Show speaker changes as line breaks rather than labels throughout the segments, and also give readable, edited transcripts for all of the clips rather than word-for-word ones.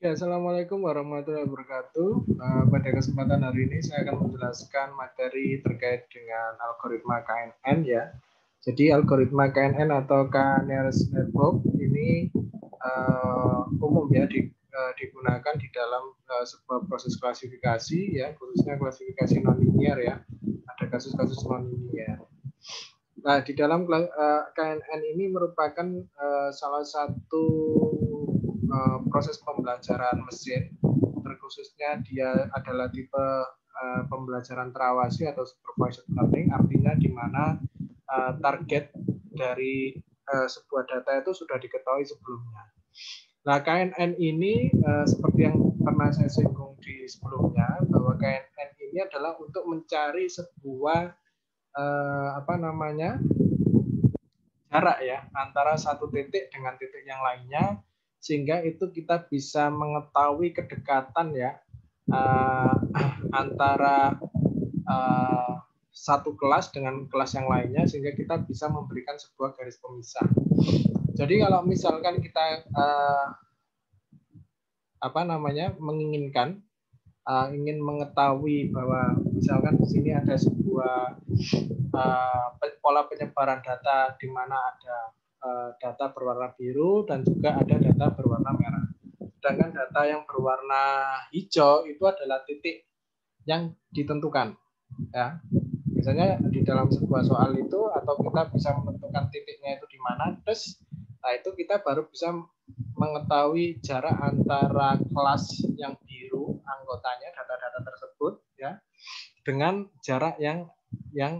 Ya, Assalamualaikum warahmatullahi wabarakatuh. Pada kesempatan hari ini saya akan menjelaskan materi terkait dengan algoritma KNN ya. Jadi algoritma KNN atau K-nearest network ini umum ya digunakan di dalam sebuah proses klasifikasi ya, khususnya klasifikasi non-linear ya. Ada kasus-kasus non-linear. Nah, di dalam KNN ini merupakan salah satu proses pembelajaran mesin, terkhususnya dia adalah tipe pembelajaran terawasi atau supervised learning, artinya di mana target dari sebuah data itu sudah diketahui sebelumnya. Nah, KNN ini seperti yang pernah saya singgung di sebelumnya, bahwa KNN ini adalah untuk mencari sebuah jarak ya antara satu titik dengan titik yang lainnya, sehingga itu kita bisa mengetahui kedekatan ya antara satu kelas dengan kelas yang lainnya, sehingga kita bisa memberikan sebuah garis pemisah. Jadi kalau misalkan kita menginginkan ingin mengetahui bahwa misalkan di sini ada sebuah pola penyebaran data di mana ada data berwarna biru dan juga ada data berwarna merah. Sedangkan data yang berwarna hijau itu adalah titik yang ditentukan. Ya, misalnya di dalam sebuah soal itu, atau kita bisa menentukan titiknya itu di mana, terus nah itu kita baru bisa mengetahui jarak antara kelas yang biru anggotanya data-data tersebut ya dengan jarak yang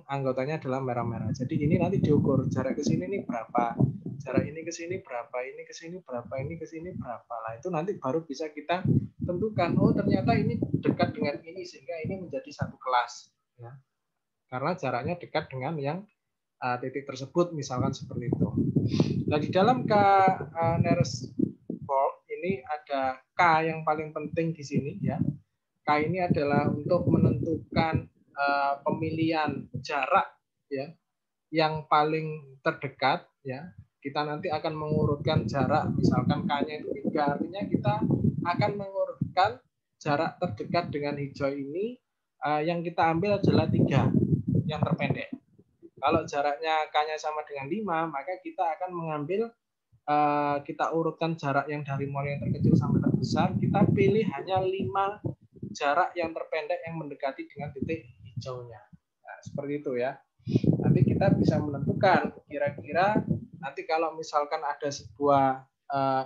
anggotanya adalah merah-merah. Jadi ini nanti diukur jarak ke sini nih berapa, jarak ini ke sini berapa, ini ke sini berapa, ini ke sini berapa. Lah itu nanti baru bisa kita tentukan, oh ternyata ini dekat dengan ini sehingga ini menjadi satu kelas ya. Karena jaraknya dekat dengan yang titik tersebut, misalkan seperti itu. Nah, di dalam K-nearest network ini ada K yang paling penting di sini ya. K ini adalah untuk menentukan pemilihan jarak ya yang paling terdekat ya. Kita nanti akan mengurutkan jarak, misalkan K-nya itu 3, artinya kita akan mengurutkan jarak terdekat dengan hijau ini yang kita ambil adalah 3 yang terpendek. Kalau jaraknya K-nya sama dengan 5, maka kita akan mengambil kita urutkan jarak yang dari mulai yang terkecil sampai terbesar, kita pilih hanya 5 jarak yang terpendek yang mendekati dengan titik hijaunya. Nah, seperti itu ya. Nanti kita bisa menentukan kira-kira nanti kalau misalkan ada sebuah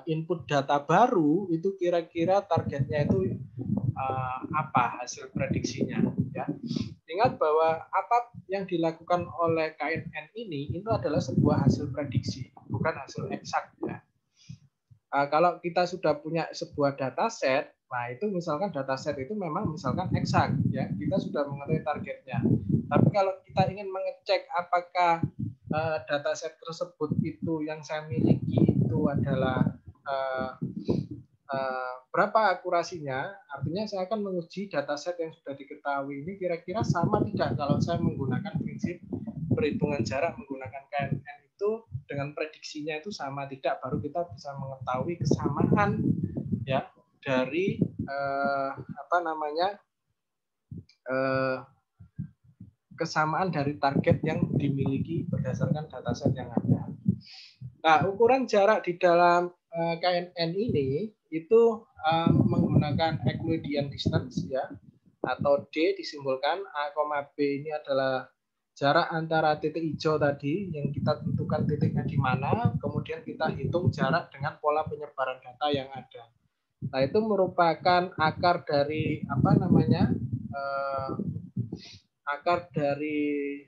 input data baru, itu kira-kira targetnya itu apa hasil prediksinya ya. Ingat bahwa apa yang dilakukan oleh KNN ini itu adalah sebuah hasil prediksi, bukan hasil eksak ya. Kalau kita sudah punya sebuah dataset, nah itu misalkan dataset itu memang misalkan eksak ya, kita sudah mengetahui targetnya. Tapi kalau kita ingin mengecek apakah dataset tersebut itu yang saya miliki itu adalah berapa akurasinya, artinya saya akan menguji dataset yang sudah diketahui ini kira-kira sama tidak kalau saya menggunakan prinsip perhitungan jarak menggunakan KNN itu dengan prediksinya itu sama tidak, baru kita bisa mengetahui kesamaan ya dari kesamaan dari target yang dimiliki berdasarkan dataset yang ada. Nah, ukuran jarak di dalam KNN ini itu menggunakan Euclidean distance ya, atau D disimbolkan A, B ini adalah jarak antara titik hijau tadi yang kita tentukan titiknya di mana, kemudian kita hitung jarak dengan pola penyebaran data yang ada. Nah, itu merupakan akar dari akar dari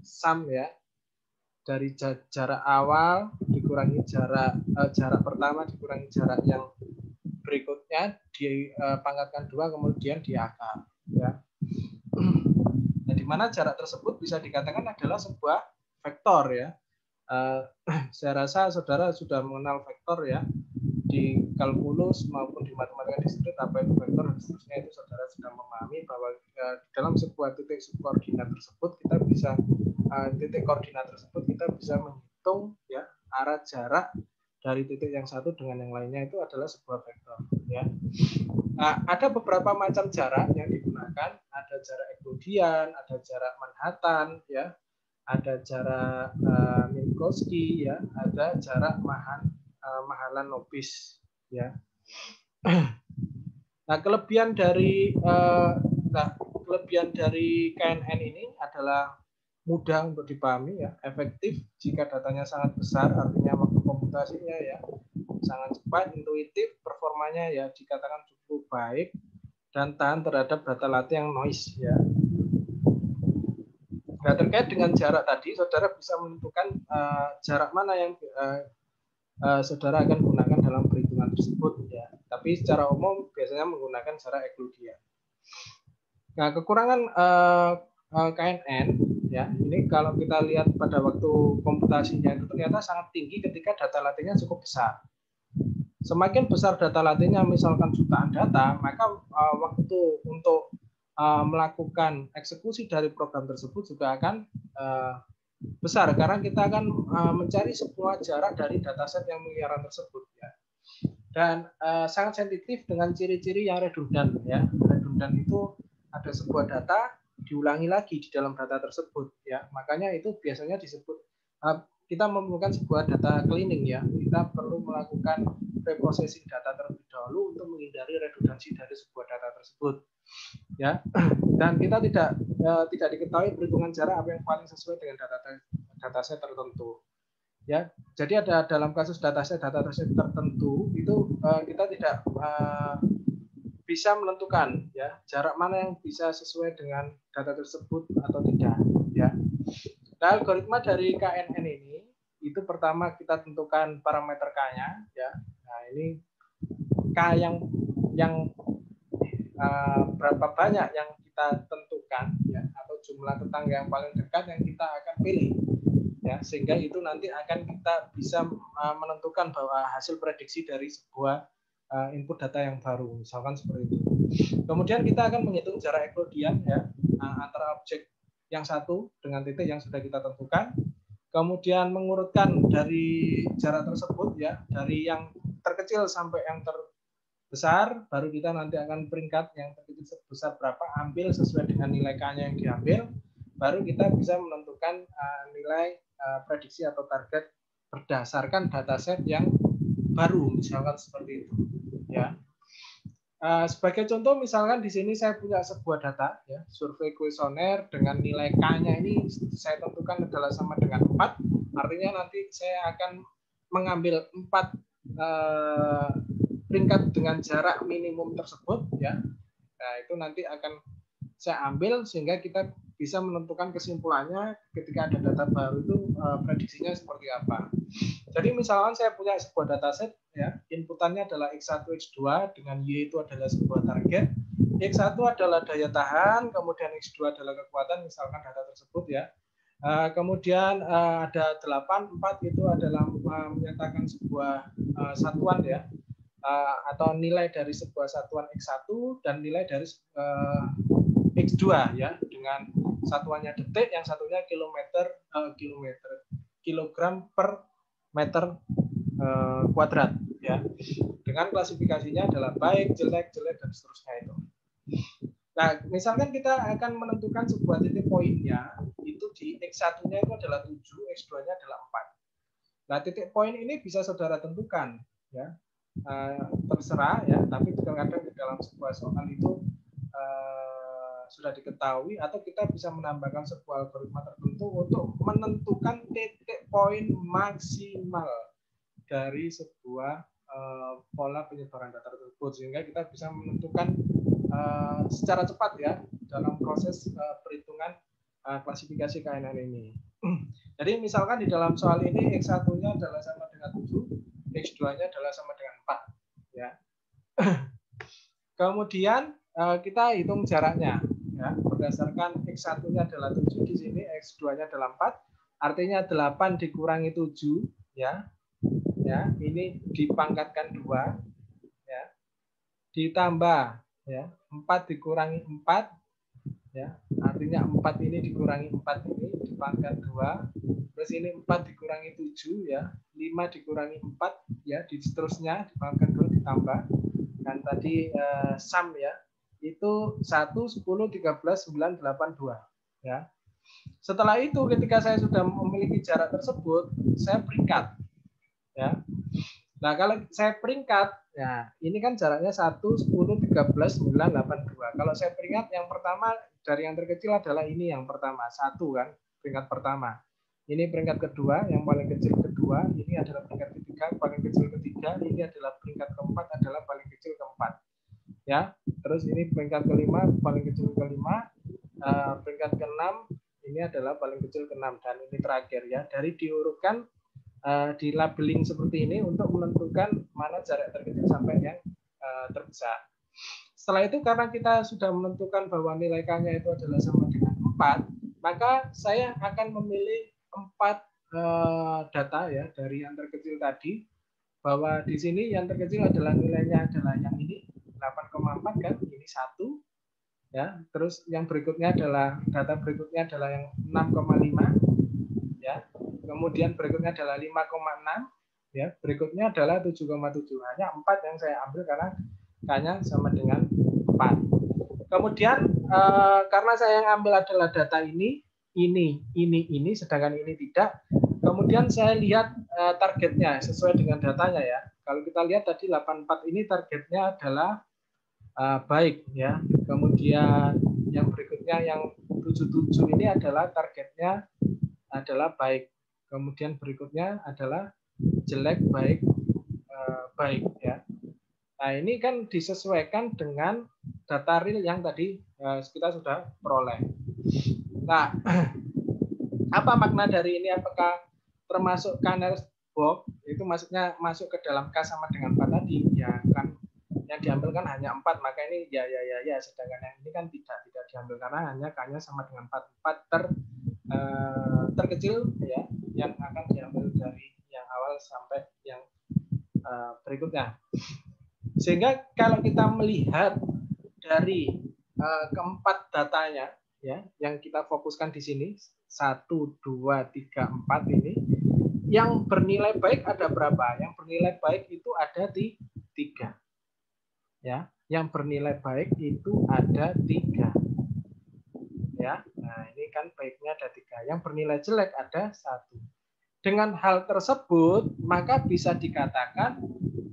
sum ya, dari jarak awal dikurangi jarak pertama dikurangi jarak yang berikutnya dipangkatkan 2 kemudian di akar ya. Nah, di mana jarak tersebut bisa dikatakan adalah sebuah vektor ya. Saya rasa saudara sudah mengenal vektor ya, di kalkulus maupun di matematika diskrit apa itu vektor dan seterusnya, itu saudara sudah memahami bahwa dalam sebuah titik subkoordinat tersebut kita bisa titik koordinat tersebut kita bisa menghitung ya arah jarak dari titik yang satu dengan yang lainnya itu adalah sebuah vektor ya. Nah, ada beberapa macam jarak yang digunakan, ada jarak Euclidean, ada jarak Manhattan, ya, ada jarak Minkowski, ya, ada jarak Mahalanobis, ya. Nah, kelebihan dari KNN ini adalah mudah untuk dipahami, ya, efektif jika datanya sangat besar, artinya waktu komputasinya ya sangat cepat, intuitif, performanya ya dikatakan cukup baik, dan tahan terhadap data latih yang noise, ya. Nah, terkait dengan jarak tadi, saudara bisa menentukan jarak mana yang saudara akan gunakan dalam perhitungan tersebut, ya. Tapi secara umum biasanya menggunakan jarak Euclidean. Nah, kekurangan KNN, ya, ini kalau kita lihat pada waktu komputasinya itu ternyata sangat tinggi ketika data latihnya cukup besar. Semakin besar data latihnya, misalkan jutaan data, maka waktu untuk melakukan eksekusi dari program tersebut juga akan besar, karena kita akan mencari semua jarak dari dataset yang mengiaran tersebut, ya. Dan sangat sensitif dengan ciri-ciri yang redundan, ya. Redundan itu ada sebuah data diulangi lagi di dalam data tersebut, ya. Makanya itu biasanya disebut kita memerlukan sebuah data cleaning, ya. Kita perlu melakukan preprocessing data terlebih dahulu untuk menghindari redundansi dari sebuah data tersebut, ya. Dan kita tidak diketahui perhitungan jarak apa yang paling sesuai dengan dataset tertentu, ya. Jadi ada dalam kasus dataset tertentu itu kita tidak bisa menentukan, ya, jarak mana yang bisa sesuai dengan data tersebut atau tidak, ya. Nah, algoritma dari KNN ini itu pertama kita tentukan parameter K-nya, ya. Nah, ini K yang berapa banyak yang kita tentukan, ya, atau jumlah tetangga yang paling dekat yang kita akan pilih, ya, sehingga itu nanti akan kita bisa menentukan bahwa hasil prediksi dari sebuah input data yang baru, misalkan seperti itu. Kemudian kita akan menghitung jarak Euclidean, ya, antara objek yang satu dengan titik yang sudah kita tentukan. Kemudian mengurutkan dari jarak tersebut, ya, dari yang terkecil sampai yang terbesar, baru kita nanti akan peringkat yang terkecil sebesar berapa, ambil sesuai dengan nilai K-nya yang diambil, baru kita bisa menentukan nilai prediksi atau target berdasarkan dataset yang baru, misalkan seperti itu, ya. Sebagai contoh, misalkan di sini saya punya sebuah data, ya, survei kuesioner dengan nilai K-nya ini saya tentukan adalah sama dengan 4, artinya nanti saya akan mengambil 4 peringkat dengan jarak minimum tersebut, ya. Nah, itu nanti akan saya ambil sehingga kita bisa menentukan kesimpulannya ketika ada data baru itu prediksinya seperti apa. Jadi misalkan saya punya sebuah dataset, ya, inputannya adalah X1, X2 dengan Y itu adalah sebuah target, X1 adalah daya tahan, kemudian X2 adalah kekuatan, misalkan data tersebut, ya. Kemudian ada 8, 4 itu adalah menyatakan sebuah satuan, ya, atau nilai dari sebuah satuan X1 dan nilai dari X2, ya, dengan satuannya detik, yang satunya kilogram per meter kuadrat, ya. Dengan klasifikasinya adalah baik, jelek, dan seterusnya itu. Nah, misalkan kita akan menentukan sebuah titik poinnya, itu di X1-nya itu adalah 7, X2-nya adalah 4. Nah, titik poin ini bisa saudara tentukan, ya. Terserah, ya, tapi kadang-kadang di dalam sebuah soal itu sudah diketahui, atau kita bisa menambahkan sebuah algoritma tertentu untuk menentukan titik poin maksimal dari sebuah pola penyebaran data tersebut, sehingga kita bisa menentukan secara cepat, ya, dalam proses perhitungan klasifikasi KNN ini. Jadi misalkan di dalam soal ini X1-nya adalah sama dengan 7, X2-nya adalah sama dengan 4, ya. Kemudian kita hitung jaraknya, ya, berdasarkan X1-nya adalah 7 di sini, X2-nya adalah 4, artinya 8 dikurangi 7, ya. Ya, ini dipangkatkan 2, ya. Ditambah, ya, 4 dikurangi 4, ya. Artinya 4 ini dikurangi 4 ini dipangkat 2, terus ini 4 dikurangi 7, ya. 5 dikurangi 4, ya, seterusnya dipangkat 2 ditambah. kan tadi sum ya, itu 1, 10, 13, 9, 8, 2 ya. Setelah itu ketika saya sudah memiliki jarak tersebut, saya peringkat ya. Nah, kalau saya peringkat, ya ini kan jaraknya 1, 10, 13, 9, 8, 2. Kalau saya peringkat yang pertama dari yang terkecil adalah ini yang pertama, 1 kan, peringkat pertama. Ini peringkat kedua, yang paling kecil kedua, ini adalah peringkat ketiga, paling kecil ketiga, ini adalah peringkat keempat, adalah paling kecil keempat. Ya, terus ini peringkat kelima, paling kecil kelima, peringkat keenam, ini adalah paling kecil keenam, dan ini terakhir ya. Dari diurutkan, di labeling seperti ini untuk menentukan mana jarak terkecil sampai yang terbesar. Setelah itu karena kita sudah menentukan bahwa nilai K-nya itu adalah sama dengan 4, maka saya akan memilih 4 data ya dari yang terkecil tadi, bahwa di sini yang terkecil adalah nilainya adalah yang ini 8,4 kan, ini 1 ya. Terus yang berikutnya adalah data berikutnya adalah yang 6,5 ya. Kemudian berikutnya adalah 5,6 ya. Berikutnya adalah 7,7. Hanya 4 yang saya ambil karena K-nya sama dengan 4. Kemudian karena saya yang ambil adalah data ini, sedangkan ini tidak. Kemudian saya lihat targetnya sesuai dengan datanya ya. Kalau kita lihat tadi 84 ini targetnya adalah baik ya. Kemudian yang berikutnya yang 77 ini adalah targetnya adalah baik. Kemudian berikutnya adalah jelek, baik, baik ya. Nah, ini kan disesuaikan dengan data real yang tadi kita sudah peroleh. Nah, apa makna dari ini? Apakah termasuk Kanner box? Itu maksudnya masuk ke dalam K sama dengan 4 tadi? Ya kan, yang diambil kan hanya 4, maka ini ya. Sedangkan yang ini kan tidak diambil karena hanya K-nya sama dengan 4. 4 terkecil ya, yang akan diambil dari yang awal sampai yang berikutnya. Sehingga kalau kita melihat dari keempat datanya ya, yang kita fokuskan di sini 1, 2, 3, 4 ini, yang bernilai baik ada berapa? Yang bernilai baik itu ada di 3 ya. Yang bernilai baik itu ada 3 ya. Nah, ini kan baiknya ada 3. Yang bernilai jelek ada 1. Dengan hal tersebut, maka bisa dikatakan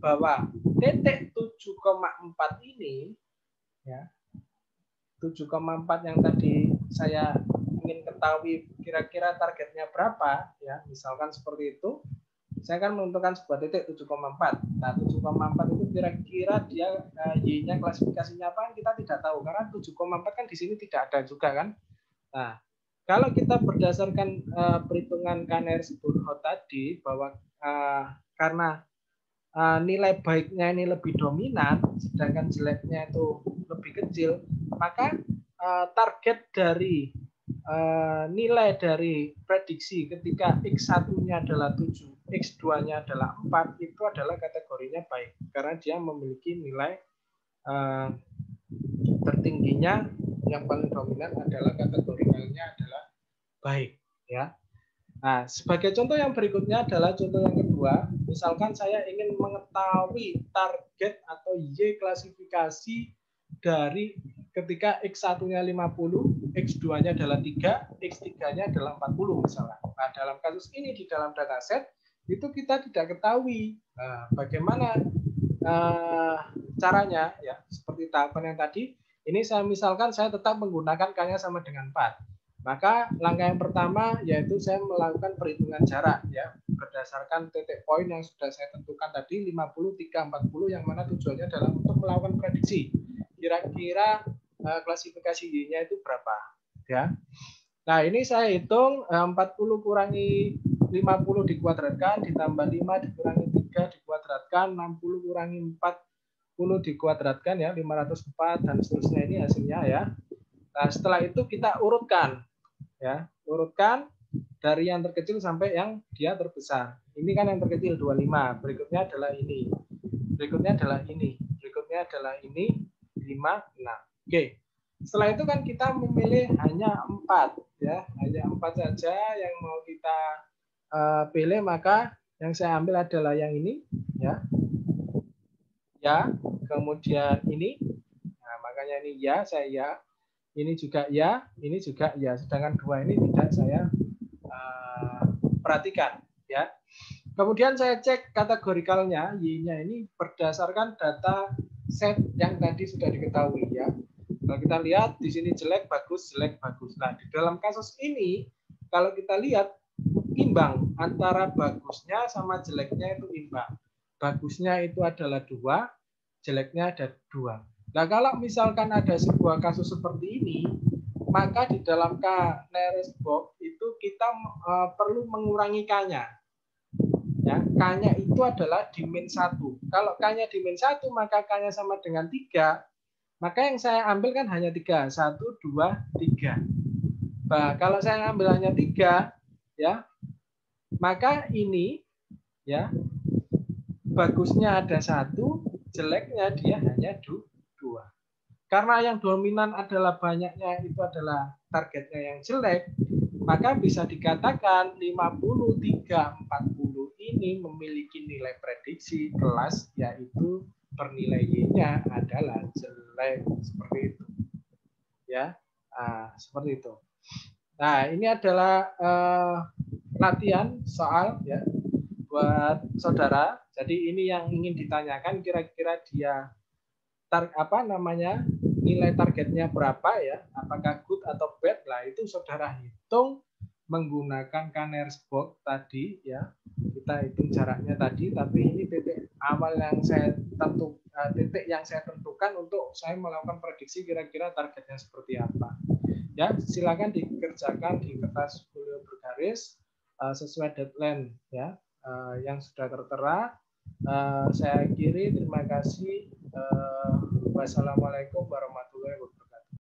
bahwa titik 7,4 ini ya, 7,4 yang tadi saya ingin ketahui kira-kira targetnya berapa ya, misalkan seperti itu, saya akan menentukan sebuah titik 7,4. Nah, 7,4 itu kira-kira dia Y-nya klasifikasinya apa kita tidak tahu karena 7,4 kan di sini tidak ada juga kan. Nah, kalau kita berdasarkan perhitungan Kanner-Burhout tadi bahwa karena nilai baiknya ini lebih dominan, sedangkan jeleknya itu lebih kecil, maka target dari nilai dari prediksi ketika X1-nya adalah 7, X2-nya adalah 4, itu adalah kategorinya baik, karena dia memiliki nilai tertingginya yang paling dominan adalah kategorinya adalah baik ya. Nah, sebagai contoh yang berikutnya adalah contoh yang kedua. Misalkan saya ingin mengetahui target atau Y klasifikasi dari ketika X1-nya 50, X2-nya adalah 3, X3-nya adalah 40 misalnya. Nah, dalam kasus ini di dalam dataset itu kita tidak ketahui bagaimana caranya ya, seperti tahapan yang tadi. Ini saya misalkan saya tetap menggunakan K-nya sama dengan 4. Maka langkah yang pertama yaitu saya melakukan perhitungan jarak ya, berdasarkan titik poin yang sudah saya tentukan tadi 50, 3, 40, yang mana tujuannya adalah untuk melakukan prediksi kira-kira klasifikasi Y-nya itu berapa ya. Nah, ini saya hitung 40 kurangi 50 dikuadratkan ditambah 5 dikurangi 3 dikuadratkan, 60 kurangi 40 dikuadratkan ya, 504 dan seterusnya, ini hasilnya ya. Nah, setelah itu kita urutkan ya, urutkan dari yang terkecil sampai yang dia terbesar. Ini kan yang terkecil 25, berikutnya adalah ini, berikutnya adalah ini, berikutnya adalah ini, 5, 6. Oke. Setelah itu kan kita memilih hanya 4 ya, hanya 4 saja yang mau kita pilih, maka yang saya ambil adalah yang ini ya. ya, kemudian ini, nah makanya ini ya, saya ya, ini juga ya, ini juga ya, sedangkan 2 ini tidak saya perhatikan, ya. Kemudian saya cek kategorikalnya, Y-nya ini berdasarkan data set yang tadi sudah diketahui, ya. Kalau kita lihat di sini jelek, bagus, jelek, bagus. Nah, di dalam kasus ini, kalau kita lihat imbang antara bagusnya sama jeleknya itu imbang. Bagusnya itu adalah 2, jeleknya ada 2. Nah, kalau misalkan ada sebuah kasus seperti ini, maka di dalam K-nearest box itu kita perlu mengurangi K-nya. Ya, K-nya itu adalah dimin 1. Kalau K-nya dimin 1, maka K-nya sama dengan 3. Maka yang saya ambil kan hanya 3. 1, 2, 3. Nah, kalau saya ambil hanya 3, ya, maka ini, ya, bagusnya ada 1, jeleknya dia hanya 2. Karena yang dominan adalah banyaknya itu adalah targetnya yang jelek, maka bisa dikatakan 5340 ini memiliki nilai prediksi kelas, yaitu bernilai Y-nya adalah jelek, seperti itu. Ya, seperti itu. Nah, ini adalah latihan soal, ya, buat saudara. Jadi ini yang ingin ditanyakan, kira-kira dia nilai targetnya berapa, ya, apakah good atau bad. Lah itu saudara hitung menggunakan K-nearest box tadi, ya, kita hitung jaraknya tadi, tapi ini titik awal yang saya tentukan untuk saya melakukan prediksi kira-kira targetnya seperti apa, ya. Silakan dikerjakan di kertas folio bergaris sesuai deadline, ya, yang sudah tertera. Saya akhiri, terima kasih. Wassalamualaikum warahmatullahi wabarakatuh.